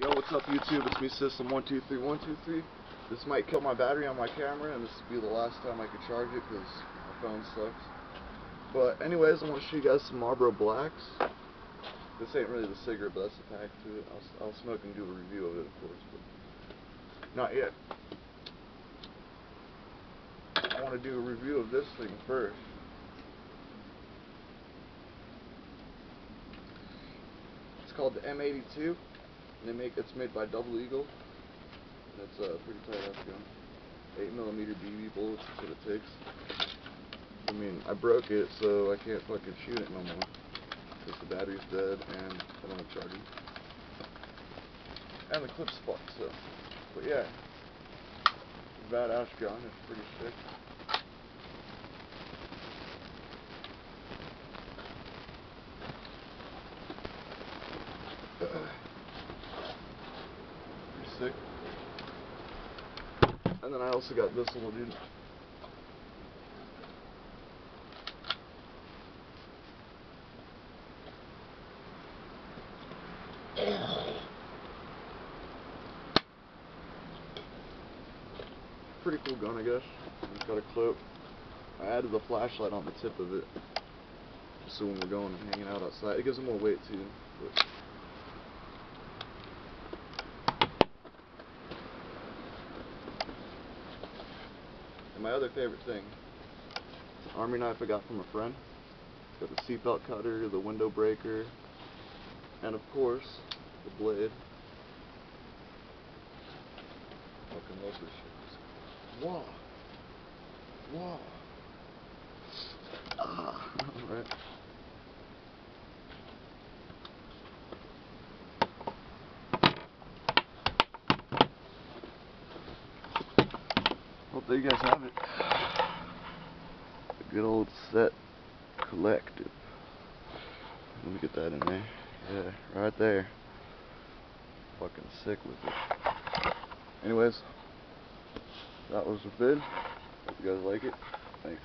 Yo, what's up YouTube? It's me, System123. This might kill my battery on my camera, and this will be the last time I can charge it because my phone sucks. But anyways, I want to show you guys some Marlboro Blacks. This ain't really the cigarette, but that's the pack to it. I'll smoke and do a review of it, of course, but not yet. I want to do a review of this thing first. It's called the M82. And it's made by Double Eagle. It's a pretty tight ass gun. 8mm BB bullets is what it takes. I mean, I broke it, so I can't fucking shoot it no more. Because the battery's dead and I don't have charging. And the clip's fucked, so. But yeah. Badass gun, it's pretty sick. Sick. And then I also got this little dude. Pretty cool gun, I guess. It's got a clip. I added the flashlight on the tip of it, so when we're going and hanging out outside, it gives it more weight too. But my other favorite thing, it's an army knife I got from a friend. It's got the seatbelt cutter, the window breaker, and of course, the blade. Fucking love this shit. Whoa. Whoa. Alright. Well, there you guys have it. The good old set collective. Let me get that in there. Yeah, right there. Fucking sick with it. Anyways, that was the vid. Hope you guys like it. Thanks.